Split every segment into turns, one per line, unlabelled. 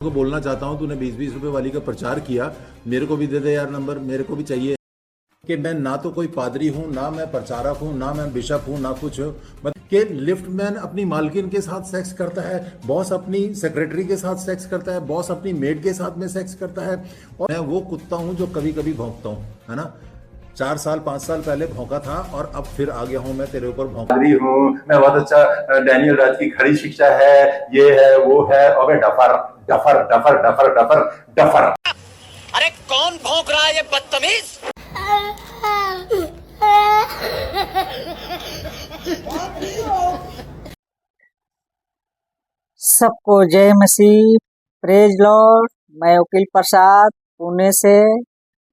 को बोलना चाहता हूँ, तूने 20-20 रुपए वाली का प्रचार किया, मेरे को भी दे दे यार नंबर, मेरे को भी चाहिए। कि मैं ना तो कोई पादरी हूँ, ना मैं प्रचारक हूँ, ना मैं बिशप हूँ, ना कुछ कि लिफ्टमैन अपनी मालकिन के साथ सेक्स करता है, बॉस अपनी सेक्रेटरी के साथ सेक्स करता है, बॉस अपनी मेड के साथ में सेक्स करता है। और मैं वो कुत्ता हूँ जो कभी कभी भौंकता हूँ, है ना। 4 साल 5 साल पहले भौंका था और अब फिर आ गया हूँ मैं तेरे ऊपर भौंका
हूँ। मैं बहुत अच्छा डैनियल राज की खड़ी शिक्षा है, ये है वो है। अबे duffer duffer duffer duffer duffer duffer.
अरे कौन भौंक रहा है ये बदतमीज?
सबको जय मसीह, प्रेज लॉर्ड। मैं वकील प्रसाद पुणे से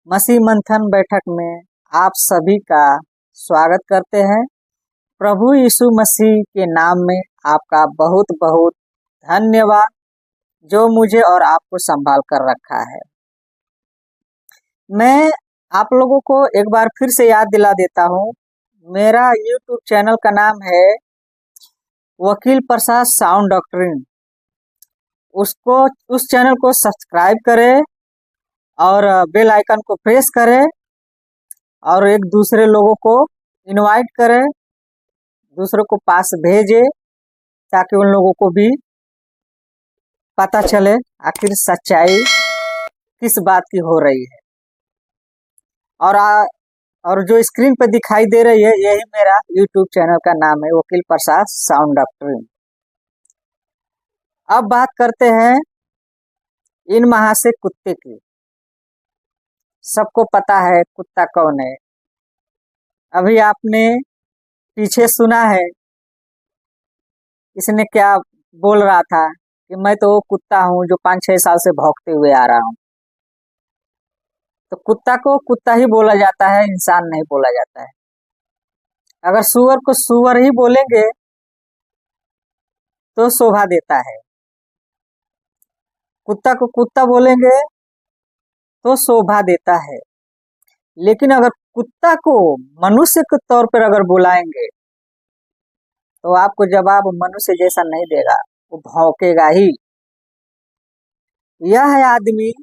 मसीह मंथन बैठक में आप सभी का स्वागत करते हैं। प्रभु यीशु मसीह के नाम में आपका बहुत बहुत धन्यवाद जो मुझे और आपको संभाल कर रखा है। मैं आप लोगों को एक बार फिर से याद दिला देता हूँ, मेरा YouTube चैनल का नाम है वकील प्रसाद साउंड डॉक्ट्रिन। उस चैनल को सब्सक्राइब करें और बेल आइकन को प्रेस करें और एक दूसरे लोगों को इनवाइट करें, दूसरों को पास भेजें ताकि उन लोगों को भी पता चले आखिर सच्चाई किस बात की हो रही है। और जो स्क्रीन पर दिखाई दे रही है यही मेरा YouTube चैनल का नाम है, वकील प्रसाद साउंड डॉक्ट्रिन। अब बात करते हैं इन महा से कुत्ते की। सबको पता है कुत्ता कौन है। अभी आपने पीछे सुना है इसने क्या बोल रहा था कि मैं तो वो कुत्ता हूँ जो 5-6 साल से भौंकते हुए आ रहा हूँ। तो कुत्ता को कुत्ता ही बोला जाता है, इंसान नहीं बोला जाता है। अगर सुअर को सुअर ही बोलेंगे तो शोभा देता है, कुत्ता को कुत्ता बोलेंगे तो शोभा देता है। लेकिन अगर कुत्ता को मनुष्य के तौर पर अगर बुलाएंगे तो आपको जवाब मनुष्य जैसा नहीं देगा, वो भौंकेगा ही। यह आदमी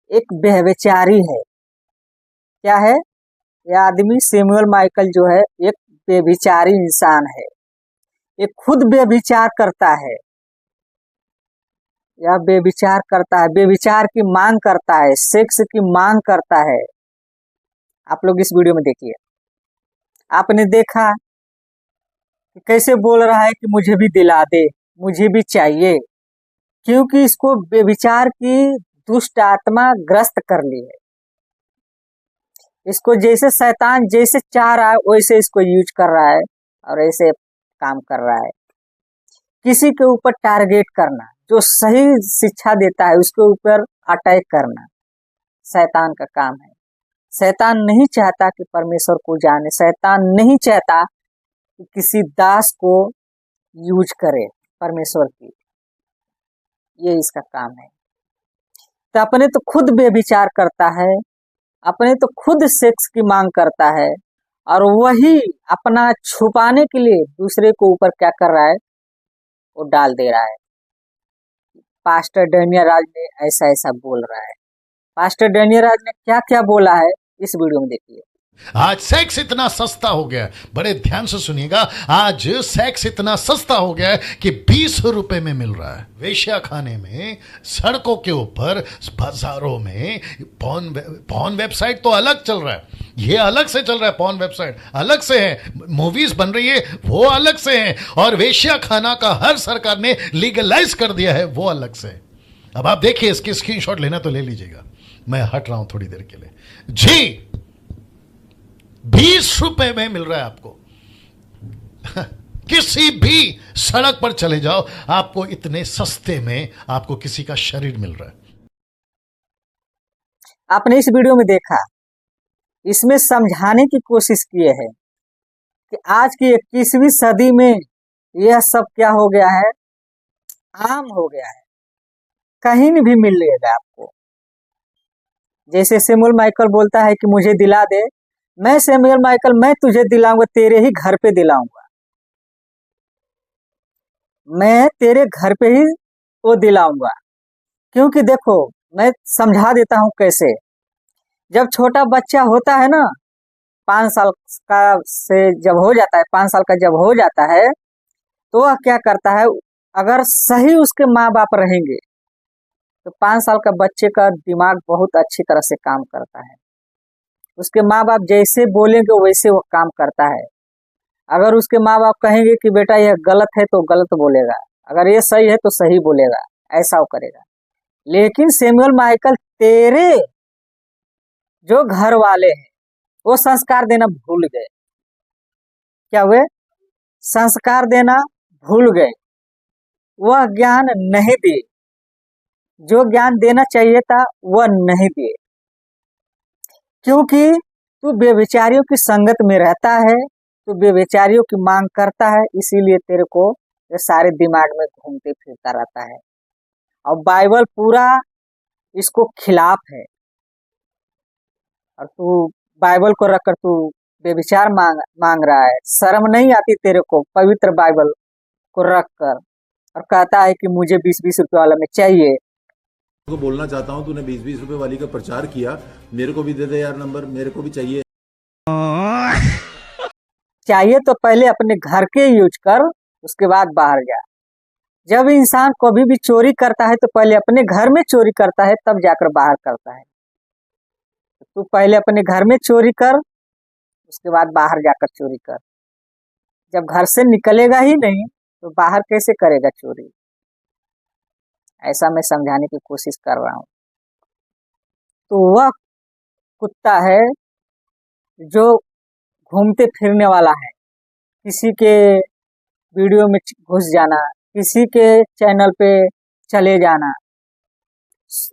एक व्यभिचारी है। क्या है यह आदमी? सैमुअल माइकल जो है एक व्यभिचारी इंसान है। ये खुद व्यभिचार करता है, यह व्यभिचार करता है, व्यभिचार की मांग करता है, सेक्स की मांग करता है। आप लोग इस वीडियो में देखिए। आपने देखा कि कैसे बोल रहा है कि मुझे भी दिला दे, मुझे भी चाहिए, क्योंकि इसको व्यभिचार की दुष्ट आत्मा ग्रस्त कर ली है। इसको जैसे शैतान जैसे चाह रहा है वैसे इसको यूज कर रहा है और ऐसे काम कर रहा है। किसी के ऊपर टारगेट करना, जो सही शिक्षा देता है उसके ऊपर अटैक करना शैतान का काम है। शैतान नहीं चाहता कि परमेश्वर को जाने, शैतान नहीं चाहता कि किसी दास को यूज करे परमेश्वर की। ये इसका काम है। तो अपने तो खुद व्यभिचार करता है, अपने तो खुद सेक्स की मांग करता है और वही अपना छुपाने के लिए दूसरे को ऊपर क्या कर रहा है, वो डाल दे रहा है। पास्टर डैनियल राज ने ऐसा ऐसा बोल रहा है। पास्टर डैनियल राज ने क्या क्या बोला है इस वीडियो में देखिए।
आज सेक्स इतना सस्ता हो गया है, बड़े ध्यान से सुनिएगा। आज सेक्स इतना सस्ता हो गया है कि 20 रुपए में मिल रहा है। वेश्या खाने में, सड़कों के ऊपर, बाजारों में पॉर्न वेबसाइट तो अलग चल रहा है, ये अलग से चल रहा है। पॉर्न वेबसाइट अलग से है, मूवीज बन रही है वो अलग से है, और वेश्या खाना का हर सरकार ने लीगलाइज कर दिया है वो अलग से। अब आप देखिए, इसकी स्क्रीनशॉट लेना तो ले लीजिएगा, मैं हट रहा हूं थोड़ी देर के लिए। जी 20 रुपए में मिल रहा है आपको। किसी भी सड़क पर चले जाओ, आपको इतने सस्ते में आपको किसी का शरीर मिल रहा है।
आपने इस वीडियो में देखा, इसमें समझाने की कोशिश किए हैं कि आज की 21वीं सदी में यह सब क्या हो गया है, आम हो गया है, कहीं भी मिलेगा आपको। जैसे सैमुअल माइकल बोलता है कि मुझे दिला दे, मैं सैमुअल माइकल मैं तुझे दिलाऊंगा, तेरे ही घर पे दिलाऊंगा, मैं तेरे घर पे ही वो दिलाऊंगा। क्योंकि देखो, मैं समझा देता हूँ कैसे। जब छोटा बच्चा होता है ना, 5 साल का से जब हो जाता है, 5 साल का जब हो जाता है, तो वह क्या करता है, अगर सही उसके माँ बाप रहेंगे तो 5 साल का बच्चे का दिमाग बहुत अच्छी तरह से काम करता है। उसके माँ बाप जैसे बोलेंगे वैसे वो काम करता है। अगर उसके माँ बाप कहेंगे कि बेटा यह गलत है तो गलत बोलेगा, अगर ये सही है तो सही बोलेगा, ऐसा वो करेगा। लेकिन सैमुअल माइकल, तेरे जो घर वाले हैं वो संस्कार देना भूल गए। क्या हुए? संस्कार देना भूल गए। वह ज्ञान नहीं दिए, जो ज्ञान देना चाहिए था वह नहीं दिए। क्योंकि तू बेविचारियों की संगत में रहता है, तू बेविचारियों की मांग करता है, इसीलिए तेरे को ये सारे दिमाग में घूमते फिरता रहता है। और बाइबल पूरा इसको खिलाफ है, और तू बाइबल को रखकर तू बेविचार मांग रहा है। शर्म नहीं आती तेरे को पवित्र बाइबल को रखकर, और कहता है कि मुझे 20-20 रुपए वाला में चाहिए।
को बोलना चाहता हूँ, तूने 20-20 रुपए वाली का प्रचार किया, मेरे को भी दे दे यार नंबर, मेरे को भी चाहिए।
चाहिए तो पहले अपने घर के यूज कर, उसके बाद बाहर जा। जब इंसान कभी भी चोरी करता है तो पहले अपने घर में चोरी करता है, तब जाकर बाहर करता है। तू पहले अपने घर में चोरी कर, उसके बाद बाहर जाकर चोरी कर। जब घर से निकलेगा ही नहीं तो बाहर कैसे करेगा चोरी? ऐसा मैं समझाने की कोशिश कर रहा हूँ। तो वह कुत्ता है जो घूमते फिरने वाला है, किसी के वीडियो में घुस जाना, किसी के चैनल पे चले जाना,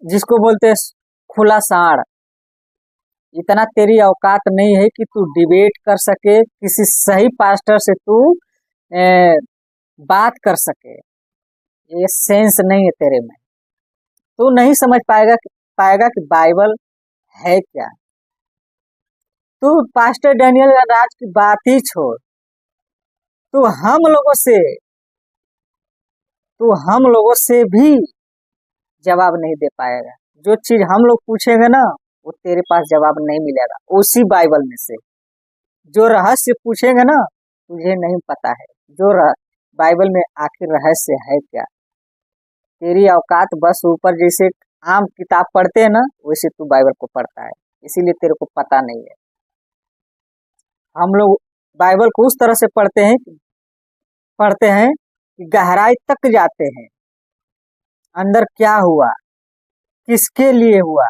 जिसको बोलते हैं खुला सांड। इतना तेरी औकात नहीं है कि तू डिबेट कर सके, किसी सही पास्टर से तू बात कर सके। ये सेंस नहीं है तेरे में। तू नहीं समझ पाएगा कि बाइबल है क्या। तू पास्टर डैनियल राज की बात ही छोड़, तू हम लोगों से भी जवाब नहीं दे पाएगा। जो चीज हम लोग पूछेंगे ना, वो तेरे पास जवाब नहीं मिलेगा उसी बाइबल में से। जो रहस्य पूछेंगे ना, तुझे नहीं पता है बाइबल में आखिर रहस्य है क्या। तेरी औकात बस ऊपर जैसे आम किताब पढ़ते हैं ना, वैसे तू बाइबल को पढ़ता है, इसीलिए तेरे को पता नहीं है। हम लोग बाइबल को उस तरह से पढ़ते हैं कि गहराई तक जाते हैं, अंदर क्या हुआ, किसके लिए हुआ,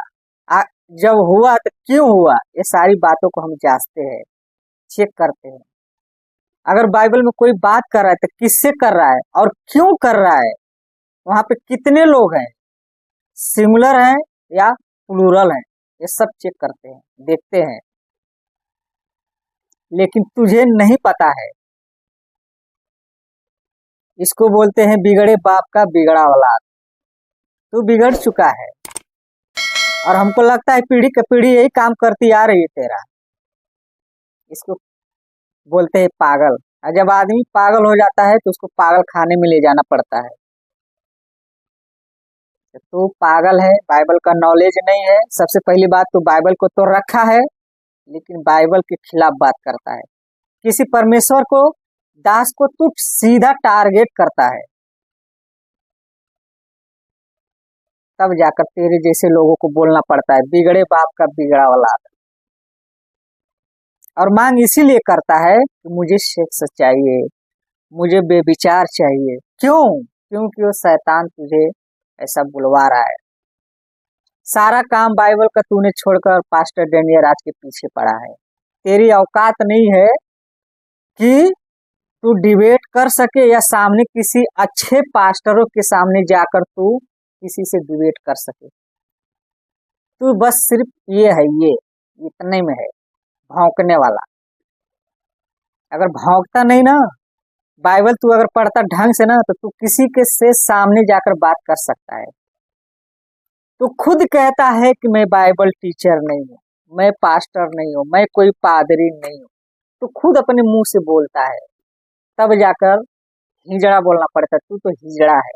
जब हुआ तो क्यों हुआ, ये सारी बातों को हम जांचते हैं, चेक करते हैं। अगर बाइबल में कोई बात कर रहा है तो किससे कर रहा है और क्यों कर रहा है, वहां पे कितने लोग हैं, सिंगुलर हैं या प्लूरल हैं, ये सब चेक करते हैं, देखते हैं। लेकिन तुझे नहीं पता है। इसको बोलते हैं बिगड़े बाप का बिगड़ा औलाद। तू बिगड़ चुका है और हमको लगता है पीढ़ी के पीढ़ी यही काम करती आ रही है तेरा। इसको बोलते हैं पागल। और जब आदमी पागल हो जाता है तो उसको पागल खाने में ले जाना पड़ता है। तो पागल है, बाइबल का नॉलेज नहीं है। सबसे पहली बात, तो बाइबल को तो रखा है लेकिन बाइबल के खिलाफ बात करता है। किसी परमेश्वर को, दास को तू सीधा टारगेट करता है, तब जाकर तेरे जैसे लोगों को बोलना पड़ता है बिगड़े बाप का बिगड़ा औलाद। और मांग इसीलिए करता है कि मुझे सेक्स चाहिए, मुझे बेविचार चाहिए। क्यों? क्योंकि वो शैतान तुझे ऐसा बुलवा रहा है। सारा काम बाइबल का तूने छोड़कर पास्टर डैनियल राज के पीछे पड़ा है। तेरी औकात नहीं है कि तू डिबेट कर सके या सामने किसी अच्छे पास्टरों के सामने जाकर तू किसी से डिबेट कर सके। तू बस सिर्फ ये है, ये इतने में है, भौंकने वाला। अगर भौंकता नहीं ना, बाइबल तू अगर पढ़ता ढंग से ना, तो तू किसी के से सामने जाकर बात कर सकता है। तू खुद कहता है कि मैं बाइबल टीचर नहीं हूँ, मैं पास्टर नहीं हूँ, मैं कोई पादरी नहीं हूँ। तू खुद अपने मुंह से बोलता है, तब जाकर हिजड़ा बोलना पड़ता है। तू तो हिजड़ा है।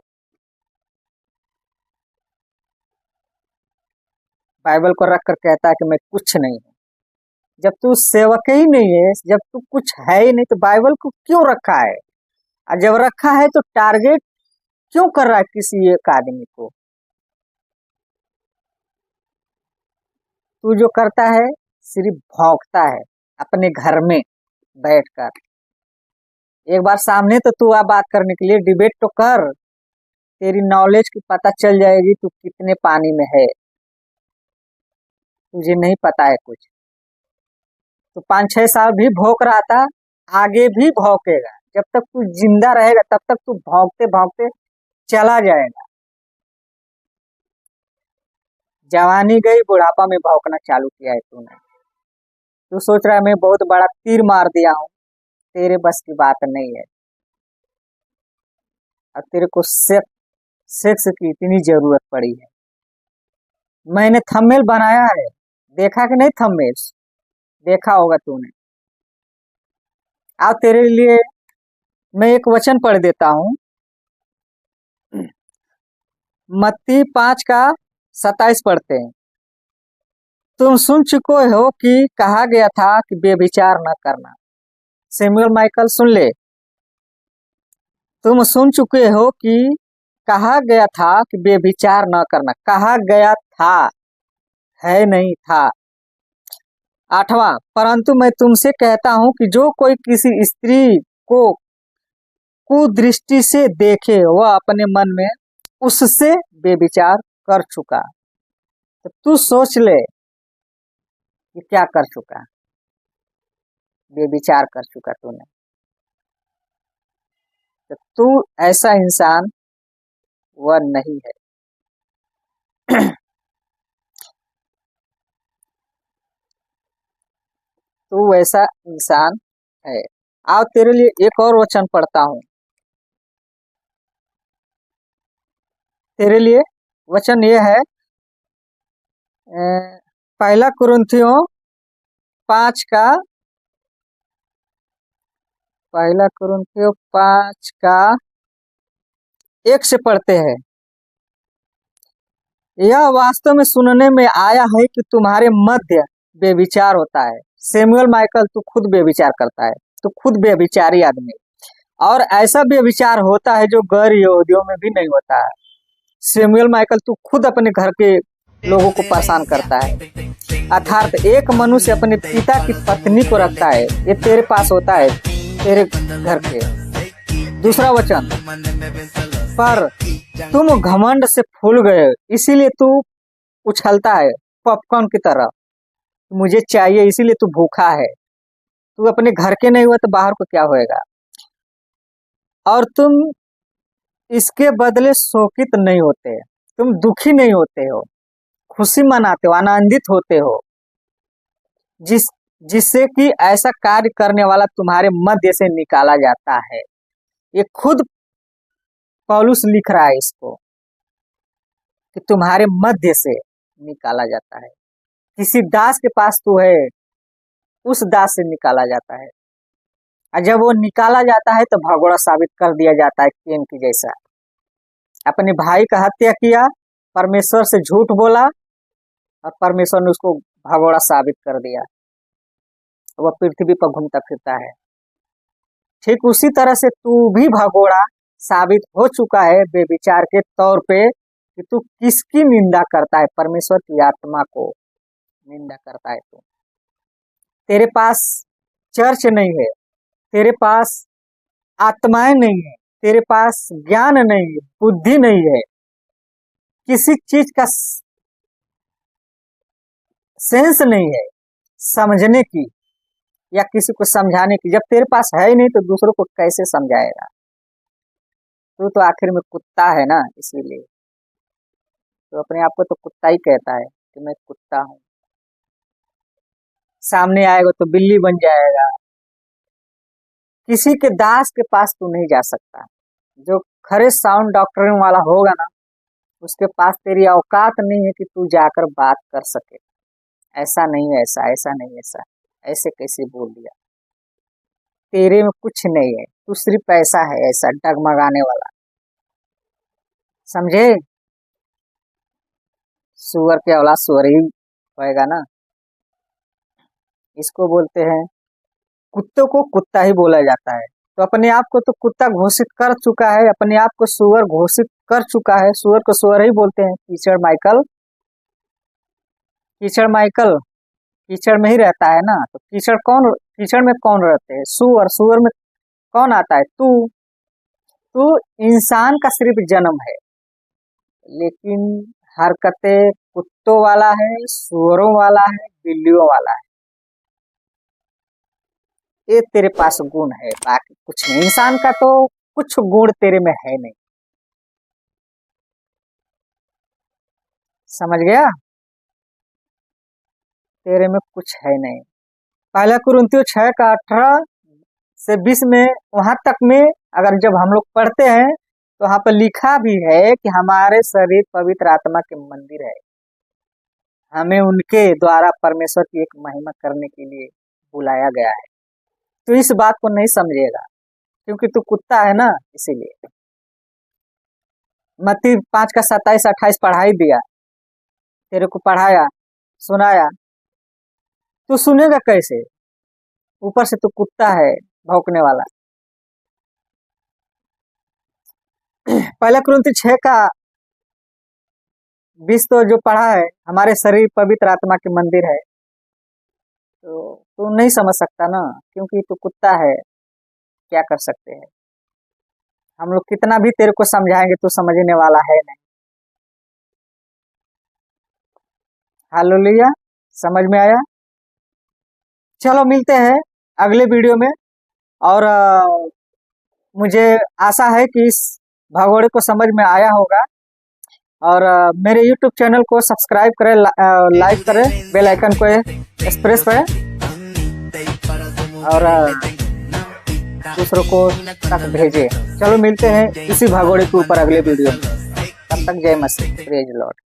बाइबल को रख कर कहता है कि मैं कुछ नहीं हूँ। जब तू सेवक ही नहीं है, जब तू कुछ है ही नहीं, तो बाइबल को क्यों रखा है? और जब रखा है तो टारगेट क्यों कर रहा है किसी एक आदमी को? तू जो करता है सिर्फ भौंकता है अपने घर में बैठकर। एक बार सामने तो तू आ बात करने के लिए डिबेट तो कर, तेरी नॉलेज की पता चल जाएगी तू कितने पानी में है। तुझे नहीं पता है कुछ। तो 5-6 साल भी भौंक रहा था, आगे भी भौंकेगा। जब तक तू जिंदा रहेगा तब तक तू भौंकते भौंकते चला जाएगा। जवानी गई, बुढ़ापा में भौंकना चालू किया है तूने। तू सोच रहा है मैं बहुत बड़ा तीर मार दिया हूँ, तेरे बस की बात नहीं है। और तेरे को सेक्स की इतनी जरूरत पड़ी है। मैंने थंबनेल बनाया है, देखा कि नहीं? थंबनेल देखा होगा तूने। आओ तेरे लिए मैं एक वचन पढ़ देता हूँ, मत्ती 5:27 पढ़ते हैं। तुम सुन चुके हो कि कहा गया था कि बेविचार न करना। सैमुअल माइकल सुन ले, तुम सुन चुके हो कि कहा गया था कि बेविचार न करना। कहा गया था, है नहीं था। 8वां, परंतु मैं तुमसे कहता हूं कि जो कोई किसी स्त्री को कुदृष्टि से देखे वह अपने मन में उससे बेविचार कर चुका। तो तू सोच ले कि क्या कर चुका, बेविचार कर चुका तूने। तो तू ऐसा इंसान वह नहीं है। तू वैसा इंसान है। आओ तेरे लिए एक और वचन पढ़ता हूं। तेरे लिए वचन ये है, पहला कुरिन्थियों 5 का, पहला कुरिन्थियों 5 का 1 से पढ़ते हैं। यह वास्तव में सुनने में आया है कि तुम्हारे मध्य बेविचार होता है। सैमुअल माइकल, तू खुद बेविचार करता है, तू खुद बेविचारी आदमी। और ऐसा बेविचार होता है जो गैर यहूदियों में भी नहीं होता है। सैमुअल माइकल, तू खुद अपने घर के लोगों को परेशान करता है। अर्थात एक मनुष्य अपने पिता की पत्नी को रखता है, ये तेरे पास होता है, तेरे घर के। दूसरा वचन, पर तुम घमंड से फूल गए इसीलिए तू उछलता है पॉपकॉर्न की तरह, मुझे चाहिए इसीलिए तू भूखा है। तू अपने घर के नहीं हुआ तो बाहर को क्या होएगा? और तुम इसके बदले शोकित नहीं होते, तुम दुखी नहीं होते हो, खुशी मनाते हो, आनंदित होते हो, जिससे कि ऐसा कार्य करने वाला तुम्हारे मध्य से निकाला जाता है। ये खुद पौलुस लिख रहा है इसको कि तुम्हारे मध्य से निकाला जाता है। किसी दास के पास तू है, उस दास से निकाला जाता है। और जब वो निकाला जाता है तो भगोड़ा साबित कर दिया जाता है, कैन की जैसा। अपने भाई का हत्या किया, परमेश्वर से झूठ बोला और परमेश्वर ने उसको भगोड़ा साबित कर दिया। वह पृथ्वी पर घूमता फिरता है। ठीक उसी तरह से तू भी भगोड़ा साबित हो चुका है बेविचार के तौर पे कि तू किसकी निंदा करता है? परमेश्वर की आत्मा को निंदा करता है तू। तेरे पास चर्च नहीं है, तेरे पास आत्माएं नहीं है, तेरे पास ज्ञान नहीं है, बुद्धि नहीं है, किसी चीज का सेंस नहीं है समझने की या किसी को समझाने की। जब तेरे पास है ही नहीं तो दूसरों को कैसे समझाएगा? तू तो आखिर में कुत्ता है ना, इसीलिए तो अपने आप को तो कुत्ता ही कहता है कि मैं कुत्ता हूँ। सामने आएगा तो बिल्ली बन जाएगा। किसी के दास के पास तू नहीं जा सकता। जो खरे साउंड डॉक्टरिंग वाला होगा ना, उसके पास तेरी औकात नहीं है कि तू जाकर बात कर सके। ऐसा नहीं, ऐसा ऐसा नहीं, ऐसा ऐसे कैसे बोल दिया? तेरे में कुछ नहीं है, तू सिर्फ पैसा है ऐसा डगमगाने वाला। समझे? सुअर के औलाद सुअर ही होएगा ना। इसको बोलते हैं, कुत्तों को कुत्ता ही बोला जाता है। तो अपने आप को तो कुत्ता घोषित कर चुका है, अपने आप को सुअर घोषित कर चुका है। सुअर को सुअर ही बोलते हैं। कीचड़ माइकल, कीचड़ माइकल कीचड़ में ही रहता है ना। तो कीचड़ में कौन रहते हैं? सुअर। सुअर में कौन आता है? तू इंसान का सिर्फ जन्म है, लेकिन हरकतें कुत्तों वाला है, सुअरों वाला है, बिल्लियों वाला है। ये तेरे पास गुण है, बाकी कुछ नहीं। इंसान का तो कुछ गुण तेरे में है नहीं। समझ गया? तेरे में कुछ है नहीं। पहला कुरिन्थियों 6 का 18 से 20 में, वहां तक में अगर जब हम लोग पढ़ते हैं तो वहां पर लिखा भी है कि हमारे शरीर पवित्र आत्मा के मंदिर है। हमें उनके द्वारा परमेश्वर की एक महिमा करने के लिए बुलाया गया है। तो इस बात को नहीं समझेगा, क्योंकि तू कुत्ता है ना, इसीलिए। मत्ती 5 का 27-28 पढ़ा ही दिया, तेरे को पढ़ाया, सुनाया। तू सुनेगा कैसे? ऊपर से तू कुत्ता है, भौंकने वाला। पहला कुरिन्थियों 6 का 20 तो जो पढ़ा है, हमारे शरीर पवित्र आत्मा के मंदिर है। तो तू नहीं समझ सकता ना, क्योंकि तू कुत्ता है। क्या कर सकते हैं हम लोग? कितना भी तेरे को समझाएंगे तो समझने वाला है नहीं। हालेलुया। समझ में आया? चलो मिलते हैं अगले वीडियो में। और मुझे आशा है कि इस भगोड़े को समझ में आया होगा। और मेरे YouTube चैनल को सब्सक्राइब करें, लाइक करें, बेल आइकन को प्रेस करें, और दूसरों को तक भेजें। चलो मिलते हैं इसी भगोड़े के ऊपर अगले वीडियो में। तब तक जय मसीह, प्रेज लॉर्ड।